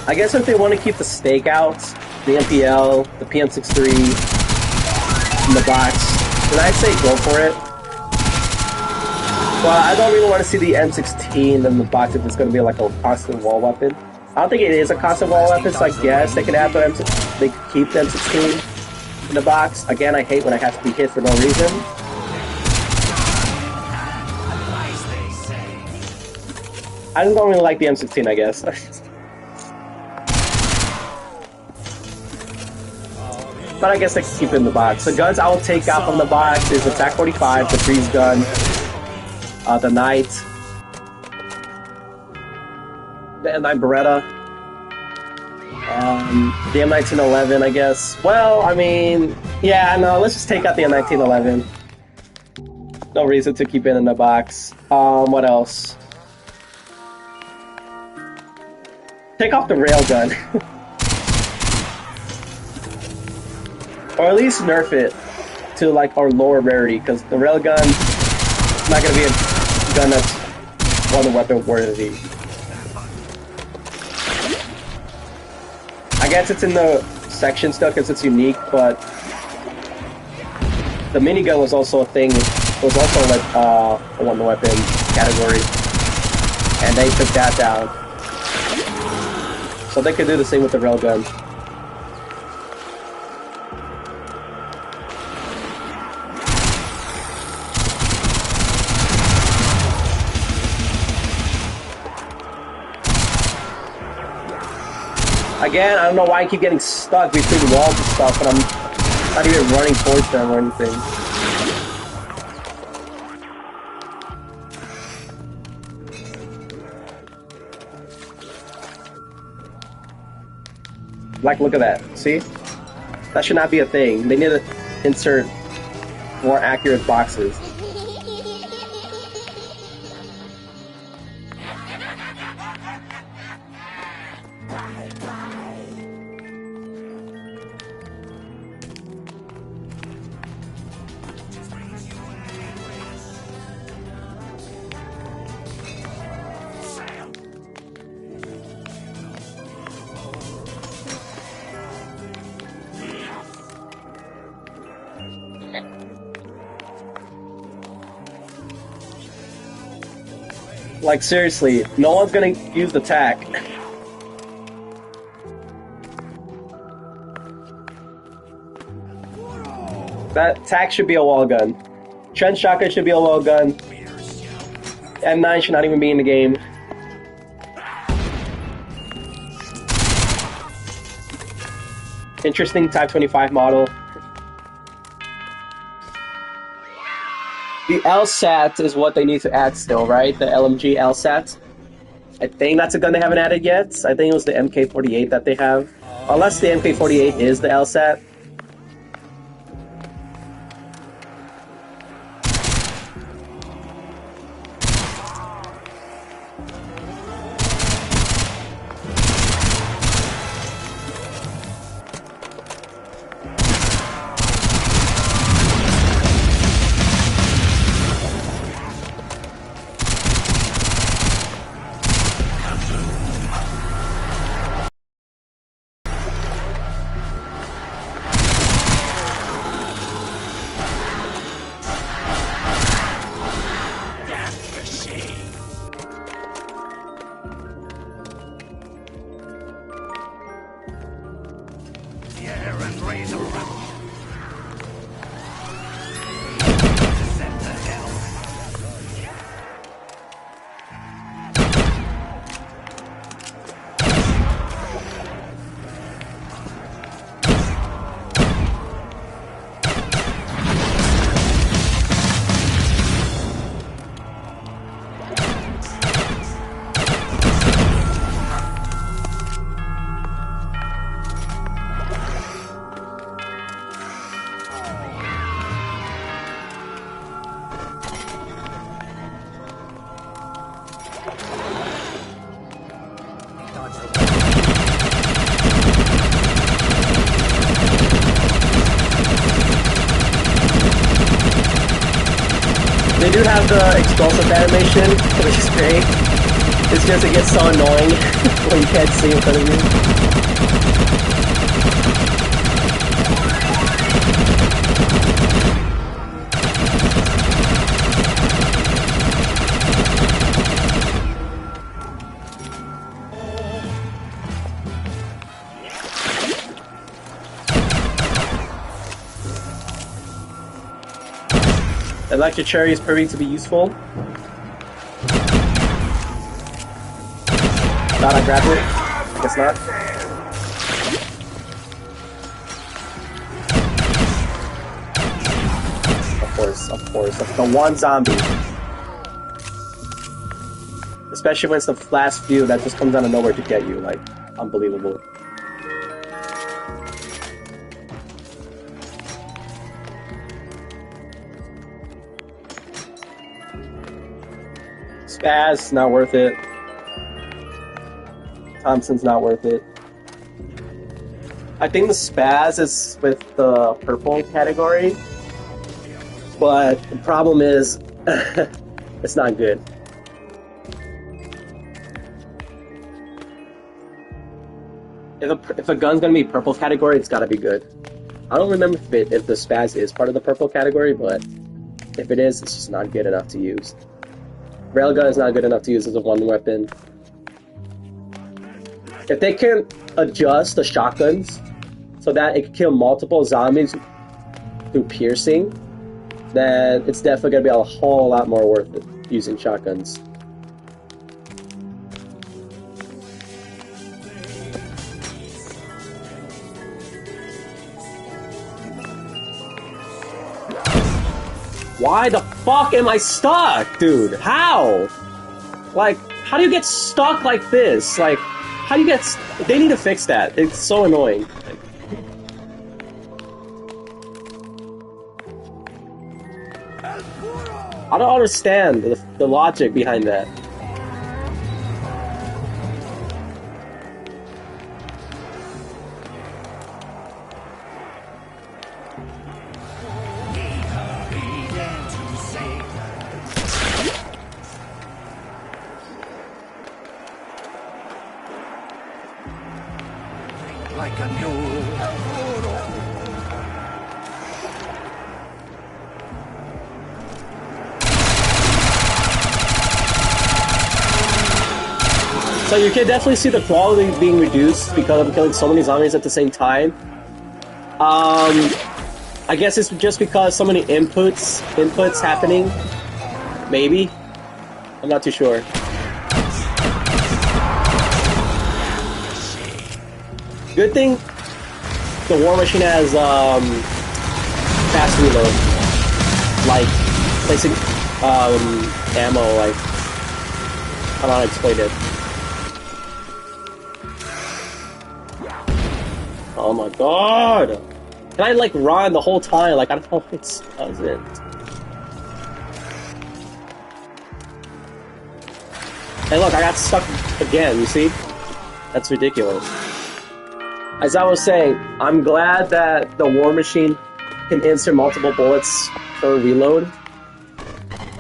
I guess if they want to keep the stakeouts, the MPL, the PM63 in the box, then I'd say go for it. But I don't really want to see the M16 in the box if it's going to be like a constant wall weapon. I don't think it is a constant wall weapon, so I guess they could have they could keep the M16 in the box. Again, I hate when I have to be hit for no reason. I just don't really like the M16, I guess. But I guess I can keep it in the box. The guns I will take out from the box is the TAC 45, the freeze gun, the Knight, the M9 Beretta, the M1911, I guess. Well, I mean, yeah, no, let's just take out the M1911. No reason to keep it in the box. What else? Take off the railgun. Or at least nerf it to like our lower rarity, because the railgun is not going to be a gun that's one weapon worthy. I guess it's in the section stuff because it's unique, but the minigun was also a thing. It was also like a one weapon category, and they took that down. So they could do the same with the railgun. Again, I don't know why I keep getting stuck between walls and stuff, but I'm not even running towards them or anything. Like, look at that. See? That should not be a thing. They need to insert more accurate boxes. Like, seriously, no one's gonna use the tack. That tack should be a wall gun. Trench shotgun should be a wall gun. M9 should not even be in the game. Interesting Type 25 model. The LSAT is what they need to add still, right? The LMG LSAT. I think that's a gun they haven't added yet. I think it was the MK48 that they have. Unless the MK48 is the LSAT. They do have the explosive animation, which is great. It's just, it gets so annoying when you can't see in front of you. Electric cherry is proving to be useful. Thought I grabbed it. I guess not. Of course. The one zombie. Especially when it's the last few that just comes out of nowhere to get you. Like, unbelievable. Spaz, not worth it. Thompson's not worth it. I think the Spaz is with the purple category, but the problem is it's not good. If a gun's gonna be purple category, it's gotta be good. I don't remember if the Spaz is part of the purple category, but if it is, it's just not good enough to use. Railgun is not good enough to use as a one weapon. If they can adjust the shotguns so that it can kill multiple zombies through piercing, then it's definitely going to be a whole lot more worth it using shotguns. Why the fuck am I stuck, dude? How? Like, how do you get stuck like this? Like, How do you get? They need to fix that. It's so annoying. Like, I don't understand the logic behind that. Like a mule. So you can definitely see the quality being reduced because I'm killing so many zombies at the same time. I guess it's just because so many inputs happening. Maybe. I'm not too sure. Good thing the War Machine has fast reload, like placing ammo. Like I don't know how to explain it. Oh my god! Can I like run the whole time? Like I don't know if it doesn't. Hey, look, I got stuck again. You see? That's ridiculous. As I was saying, I'm glad that the War Machine can insert multiple bullets per reload.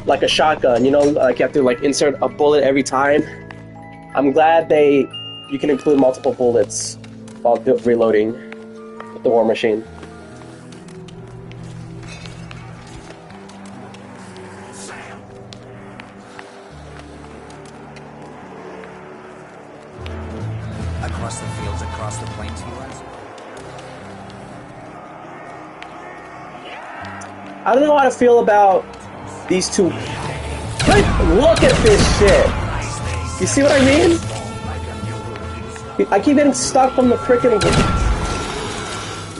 Like a shotgun, you know, like you have to like insert a bullet every time. I'm glad you can include multiple bullets while reloading with the War Machine. Across the fields, across the plains, he runs. I don't know how to feel about these two. Like, look at this shit! You see what I mean? I keep getting stuck from the freaking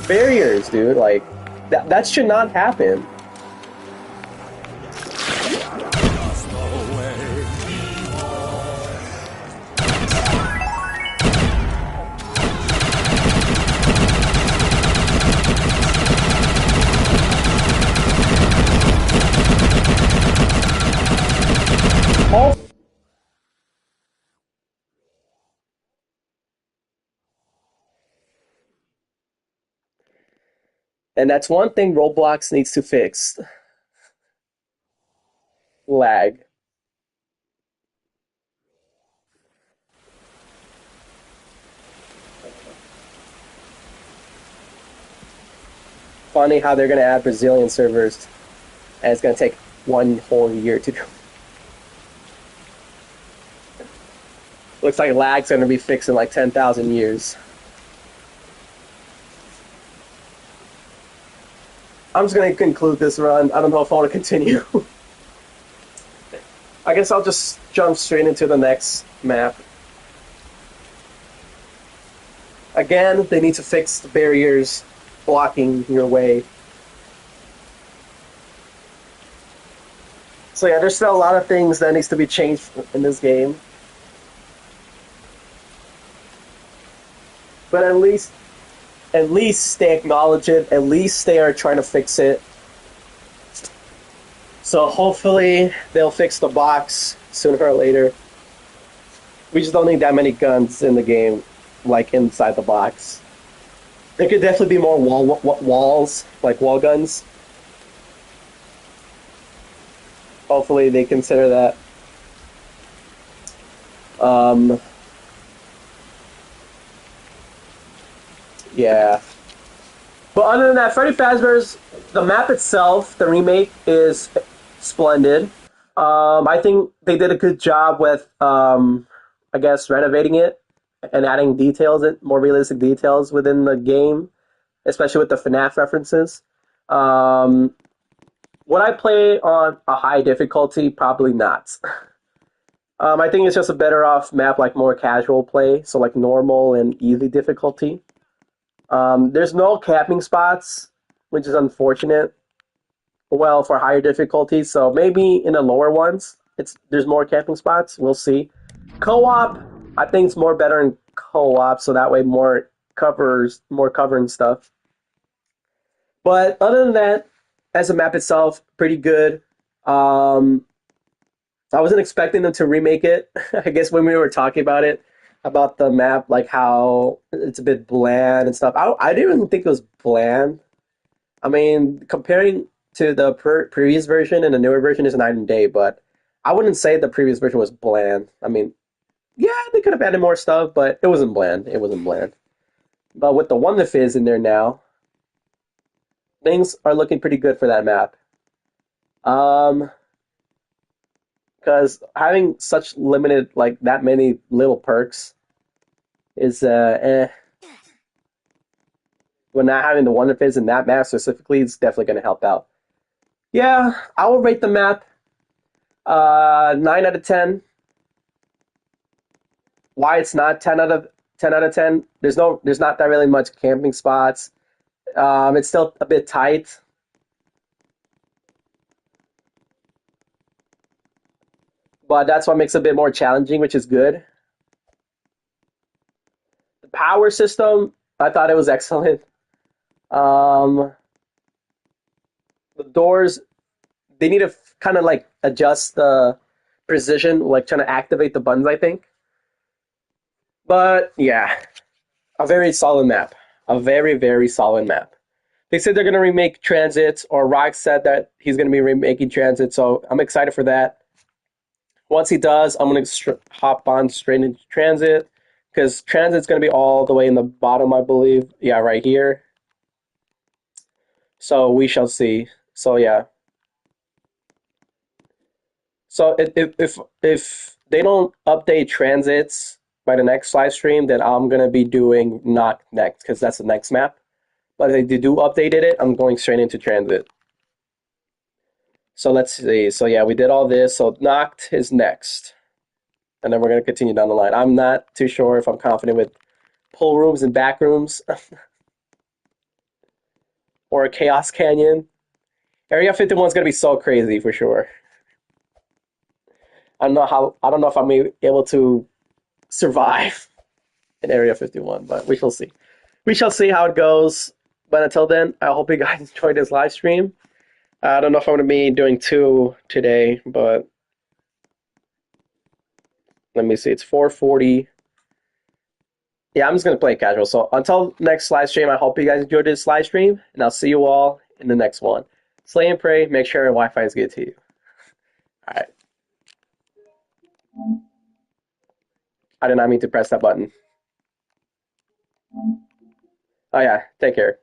barriers, dude. Like, that should not happen. Oh. And that's one thing Roblox needs to fix. Lag. Funny how they're going to add Brazilian servers, and it's going to take one whole year to do. Looks like lag's going to be fixed in like 10,000 years. I'm just going to conclude this run. I don't know if I want to continue. I guess I'll just jump straight into the next map. Again, they need to fix the barriers blocking your way. So yeah, there's still a lot of things that needs to be changed in this game. But at least they acknowledge it. At least they are trying to fix it. So hopefully they'll fix the box sooner or later. We just don't need that many guns in the game, like inside the box. There could definitely be more walls, like wall guns. Hopefully they consider that. Yeah. But other than that, Freddy Fazbear's, the map itself, the remake, is splendid. I think they did a good job with, I guess, renovating it and adding details, more realistic details within the game, especially with the FNAF references. Would I play on a high difficulty? Probably not. I think it's just a better off map, like more casual play, so like normal and easy difficulty. There's no camping spots, which is unfortunate. Well, for higher difficulties, so maybe in the lower ones, there's more camping spots. We'll see. Co-op, I think it's more better in co-op, so that way more cover and stuff. But other than that, as a map itself, pretty good. Um, I wasn't expecting them to remake it. I guess when we were talking about the map, like how it's a bit bland and stuff. I didn't even think it was bland. I mean, comparing to the previous version and the newer version is night and day, but I wouldn't say the previous version was bland. I mean, yeah, they could have added more stuff, but it wasn't bland. It wasn't bland. But with the Wonder Fizz in there now, things are looking pretty good for that map. Um, because having such limited, like that many little perks is when not having the Wonder Fizz in that map specifically, it's definitely going to help out. Yeah, I will rate the map 9 out of 10. Why it's not 10 out of 10? There's not that really much camping spots. It's still a bit tight, but that's what makes it a bit more challenging, which is good. The power system, I thought it was excellent. Um, the doors, they need to kind of like adjust the precision, like trying to activate the buttons, I think. But yeah, a very solid map. A very, very solid map. They said they're going to remake Transit, or Rock said that he's going to be remaking Transit, so I'm excited for that. Once he does, I'm going to hop on straight into Transit, because Transit's going to be all the way in the bottom, I believe. Yeah, right here. So we shall see. So yeah. So if they don't update Transits by the next live stream, then I'm going to be doing Knock next, because that's the next map. But if they do updated it, I'm going straight into Transit. So let's see. So yeah, we did all this. So Knocked is next. And then we're going to continue down the line. I'm not too sure if I'm confident with pull rooms and back rooms or a Chaos Canyon. Area 51 is going to be so crazy for sure. I don't know if I'm able to survive in Area 51, but we shall see. We shall see how it goes. But until then, I hope you guys enjoyed this live stream. I don't know if I'm going to be doing two today, but let me see. It's 4:40. Yeah, I'm just going to play casual. So until next live stream, I hope you guys enjoyed this live stream, and I'll see you all in the next one. Slay and pray. Make sure your Wi-Fi is good to you. All right. I did not mean to press that button. Oh yeah. Take care.